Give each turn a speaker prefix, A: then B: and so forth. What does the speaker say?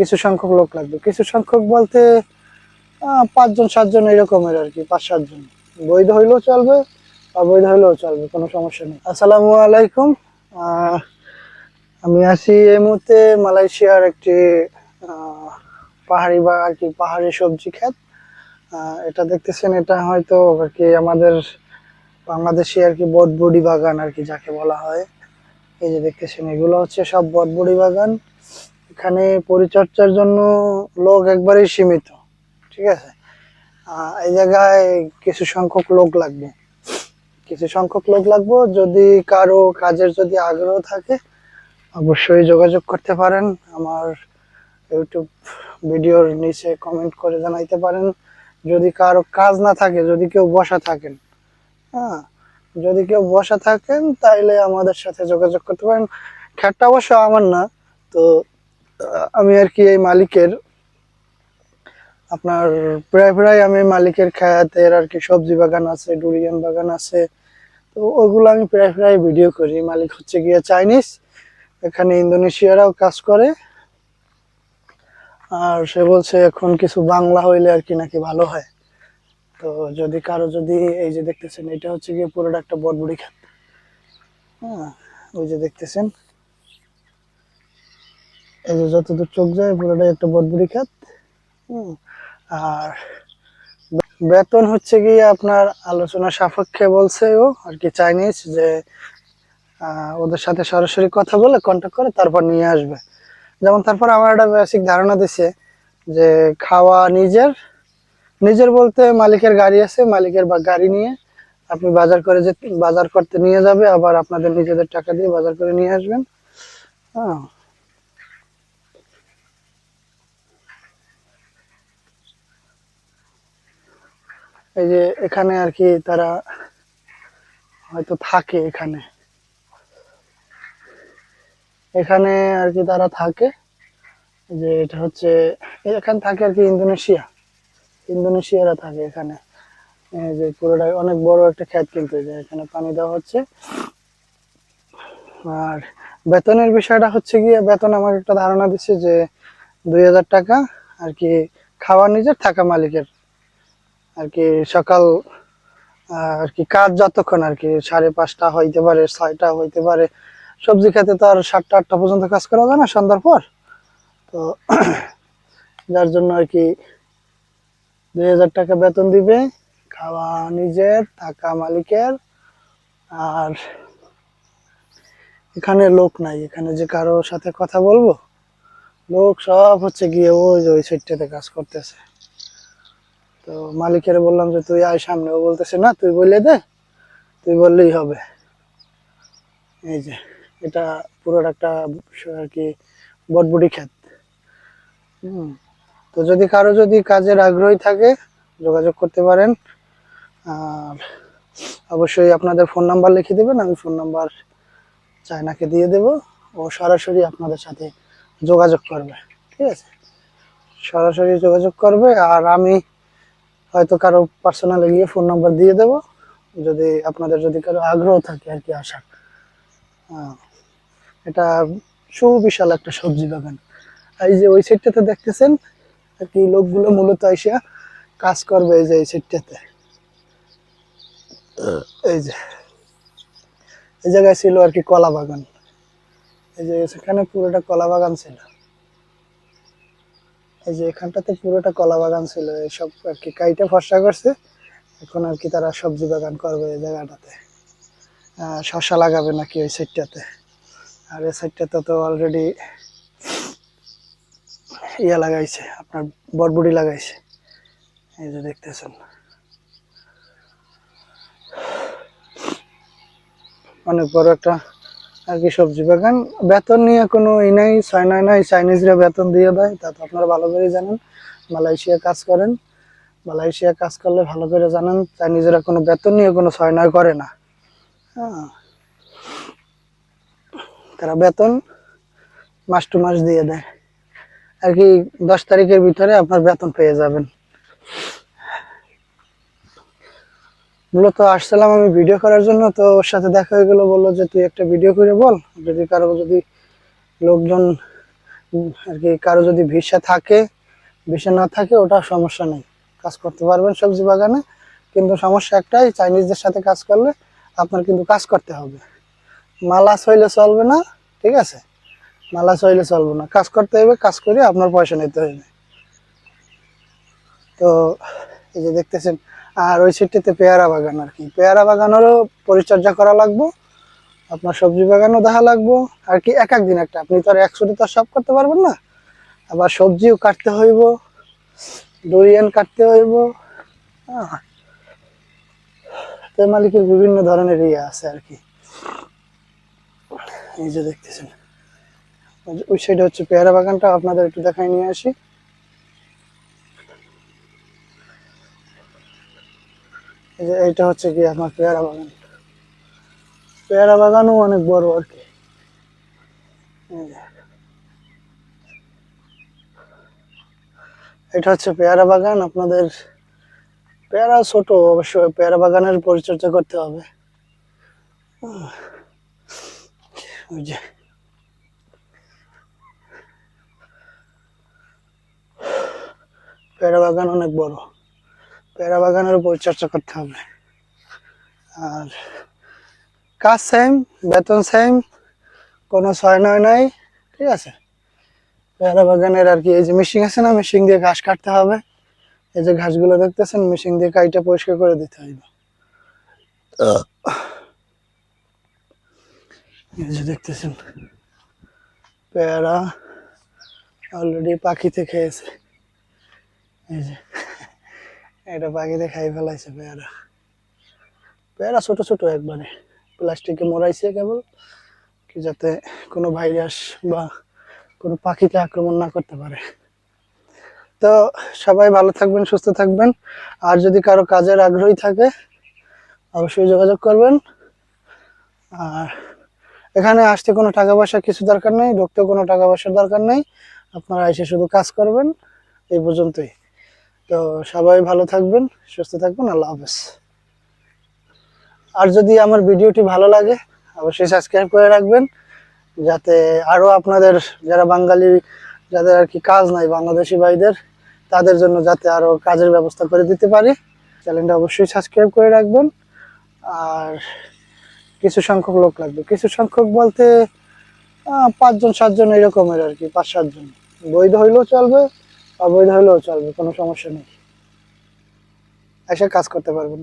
A: কিছু সংখ্যক লোক লাগবে, কিছু সংখ্যক বলতে 5 জন 7 জন এরকমের আর কি, 5 7 জন। বৈধ হইলেও চলবে, অবৈধ হইলেও চলবে, কোনো সমস্যা নেই। আসসালামু আলাইকুম। আহ, আমি আছি এই মুহূর্তে মালয়েশিয়ার একটি পাহাড়ি বা আর কি পাহাড়ি সবজি ক্ষেত। এটা দেখতেছেন, এটা হয়তো আর কি আমাদের বাংলাদেশে আর কি বটবুড়ি বাগান আর কি যাকে বলা হয়। এই যে দেখতেছেন, এগুলো হচ্ছে সব বটবুড়ি বাগান। এখানে পরিচর্যার জন্য লোক একবারেই সীমিত, ঠিক আছে। এই জায়গায় কিছু সংখ্যক লোক লাগবে, কিছু সংখ্যক লোক লাগবে। যদি কারো কাজের যদি আগ্রহ থাকে অবশ্যই যোগাযোগ করতে পারেন। আমার ইউটিউব ভিডিওর নিচে কমেন্ট করে জানাইতে পারেন। যদি কারো কাজ না থাকে, যদি কেউ বসা থাকেন, হ্যাঁ, যদি কেউ বসা থাকেন তাইলে আমাদের সাথে যোগাযোগ করতে পারেন। খ্যাটটা অবশ্য আমার না, তো আমি আর কি এই মালিকের, আপনার প্রায় প্রায় আমি মালিকের খ্যাতের আর কি সবজি বাগান আছে, ডুরিয়ান বাগান আছে, তো ওইগুলো আমি প্রায় প্রায় ভিডিও করি। মালিক হচ্ছে গিয়ে চাইনিজ, এখানে ইন্দোনেশিয়ারাও কাজ করে। আর সে বলছে এখন কিছু বাংলা হইলে আর কি নাকি ভালো হয়। তো যদি কারো যদি, এই যে দেখতেছেন এটা হচ্ছে গিয়ে পুরোটা একটা বটবুড়ি ক্ষেত। হ্যাঁ, ওই যে দেখতেছেন, এই যে যতদূর চোখ যায় পুরোটাই একটা বটবুড়ি ক্ষেত। আর বেতন হচ্ছে গিয়ে আপনার আলোচনা সাপেক্ষে বলছে ও আর কি চাইনিজ, যে ওদের সাথে সরাসরি কথা বলে কন্ট্যাক্ট করে তারপর নিয়ে আসবে। যেমন তারপর আমার একটা বেসিক ধারণা দিছে যে খাওয়া নিজের, নিজের বলতে মালিকের গাড়ি আছে, মালিকের বা গাড়ি নিয়ে আপনি বাজার করে যে বাজার করতে নিয়ে যাবে, আবার আপনাদের নিজেদের টাকা দিয়ে বাজার করে নিয়ে আসবেন। হ্যাঁ, এই যে এখানে আর কি তারা হয়তো থাকে, এখানে এখানে আর কি তারা থাকে। যে এটা হচ্ছে, এখানে থাকে আর কি ইন্দোনেশিয়া, ইন্দোনেশিয়ারা থাকে এখানে। এই যে পুরোটাই অনেক বড় একটা ক্ষেত, কিন্তু যে এখানে পানি দেওয়া হচ্ছে। আর বেতনের বিষয়টা হচ্ছে গিয়ে, বেতন আমার একটা ধারণা দিচ্ছে যে 2000 টাকা আর কি, খাওয়া নিজের, থাকা মালিকের আর কি। সকাল আর কি কাজ যতক্ষণ আর কি, 5:30টা হইতে পারে, 6টা হইতে পারে। সবজি খেতে তো আর 7টা 8টা পর্যন্ত কাজ করা যায় না সন্ধ্যার পর। তো যার জন্য আর কি 2000 টাকা বেতন দিবে, খাওয়া নিজের, থাকা মালিকের। আর এখানে লোক নাই, এখানে যে কারো সাথে কথা বলবো, লোক সব হচ্ছে গিয়ে ওই যে ওই সাইডটাতে কাজ করতেছে। তো মালিকের বললাম যে তুই আয় সামনে, ও বলতেছে না তুই বললে দে, তুই বললেই হবে। এই যে এটা পুরোটা একটা আর কি বটবুটি ক্ষেত। হম, তো যদি কারো যদি কাজের আগ্রহী থাকে যোগাযোগ করতে পারেন। আর অবশ্যই আপনাদের ফোন নাম্বার লিখে দেবেন, আমি ফোন নাম্বার চায়নাকে দিয়ে দেব, ও সরাসরি আপনাদের সাথে যোগাযোগ করবে, ঠিক আছে। সরাসরি যোগাযোগ করবে, আর আমি হয়তো কারো পার্সোনালি গিয়ে ফোন নাম্বার দিয়ে দেব, যদি আপনাদের যদি কারো আগ্রহ থাকে আর কি আসার। এটা সুবিশাল একটা সবজি বাগান। এই যে ওই সাইডটাতে দেখতেছেন আর কি, লোকগুলো মূলত এসে কাজ করবে। এই যে এই সাইডটাতে, এই যে এই জায়গায় ছিল আর কি কলা বাগান। এই যে সেখানে পুরোটা কলা বাগান ছিল, এই যে এখানটাতে পুরোটা কলা বাগান ছিল। এইসব আর কি কাইটা ফর্সা করছে, এখন আর কি তারা সবজি বাগান করবে এই জায়গাটাতে। শসা লাগাবে নাকি ওই সাইডটাতে। আর এই সাইডটাতে তো অলরেডি ইয়া লাগাইছে, আপনার বটবুটি লাগাইছে। এই যে দেখতেছেন, অনেক বড় একটা আর কি সবজি বাগান। বেতন নিয়ে কোনো ই নাই, 6 9 নাই, চাইনিজরা বেতন দিয়ে দেয়, তা তো আপনারা ভালো করে জানেন। মালয়েশিয়া কাজ করেন, মালয়েশিয়া কাজ করলে ভালো করে জানেন, চাইনিজরা কোনো বেতন নিয়ে কোনো 6 9 করে না। হ্যাঁ, তারা বেতন মাস টু মাস দিয়ে দেয় আর কি। 10 তারিখের ভিতরে আপনার বেতন পেয়ে যাবেন। মূলত আসছিলাম আমি ভিডিও করার জন্য, তো ওর সাথে দেখা হয়ে গেলো, বললো যে তুই একটা ভিডিও করে বল, যদি কারো যদি লোকজন আর কি কারো যদি ভিসা থাকে, ভিসা না থাকে ওটা সমস্যা নেই, কাজ করতে পারবেন সবজি বাগানে। কিন্তু সমস্যা একটাই, চাইনিজদের সাথে কাজ করলে আপনার কিন্তু কাজ করতে হবে, মালাস হইলে চলবে না। ঠিক আছে, মালাস হইলে চলবে না, কাজ করতে হবে, কাজ করে আপনার পয়সা নিতে হবে। তো এই যে দেখতেছেন, আর ওই সাইডটাতে পেয়ারা বাগান আর কি, পেয়ারা বাগানেরও পরিচর্যা করা লাগবে, আপনার সবজি বাগানও দেখা লাগবো আর কি। এক এক দিন একটা, আপনি তো আর একসাথে তো সব করতে পারবেন না, আবার সবজিও কাটতে হইব, ডুরিয়ান কাটতে হইব। তো মালিকের বিভিন্ন ধরনের ইয়ে আছে আর কি। এই যে দেখতেছেন, ওই সাইডে হচ্ছে পেয়ারা বাগানটা, আপনাদের একটু দেখাই নিয়ে আসি। এই যে এইটা হচ্ছে কি আমার পেয়ারা বাগান, পেয়ারা বাগানও অনেক বড় আর কি। এটা হচ্ছে পেয়ারা বাগান আপনাদের, পেয়ারা ছোট অবশ্য, পেয়ারা বাগানের পরিচর্যা করতে হবে। ওই যে পেয়ারা বাগান অনেক বড়, পেয়ারা বাগানের পরিচর্যা করতে হবে। আর কাজ সেম, বেতন সেম, কোনো 6-9 নাই। ঠিক আছে, পেয়ারা বাগানের আর কি, এই যে মেশিন আছে না, মেশিন দিয়ে ঘাস কাটতে হবে। এই যে ঘাসগুলো দেখতেছেন, মেশিন দিয়ে কাইটা পরিষ্কার করে দিতে হইবে। এই যে দেখতেছেন পেয়ারা অলরেডি পাখিতে খেয়েছে, এই যে এটা পাখিতে খাই ফেলাইছে পেয়ারা। পেয়ারা ছোট ছোট একবারে, প্লাস্টিকে মোড়াইছে কেবল কি, যাতে কোনো ভাইরাস বা কোনো পাখিতে আক্রমণ না করতে পারে। তো সবাই ভালো থাকবেন, সুস্থ থাকবেন। আর যদি কারো কাজের আগ্রহী থাকে অবশ্যই যোগাযোগ করবেন। আর এখানে আসতে কোনো টাকা পয়সা কিছু দরকার নেই, ঢুকতে কোনো টাকা পয়সার দরকার নেই, আপনারা এসে শুধু কাজ করবেন, এই পর্যন্তই। তো সবাই ভালো থাকবেন, সুস্থ থাকবেন, আল্লাহ হাফেজ। আর যদি আমার ভিডিওটি ভালো লাগে অবশ্যই সাবস্ক্রাইব করে রাখবেন, যাতে আরো আপনাদের যারা বাঙালি, যাদের আর কি কাজ নাই, বাংলাদেশি ভাইদের, তাদের জন্য যাতে আরো কাজের ব্যবস্থা করে দিতে পারি। চ্যানেলটা অবশ্যই সাবস্ক্রাইব করে রাখবেন। আর কিছু সংখ্যক লোক লাগবে, কিছু সংখ্যক বলতে 5-7 জন এরকমের আর কি, 5-7 জন। বৈধ হইলেও চলবে, অবৈধ হইলেও চলবে, কোনো সমস্যা নেই, এসে কাজ করতে পারবেন।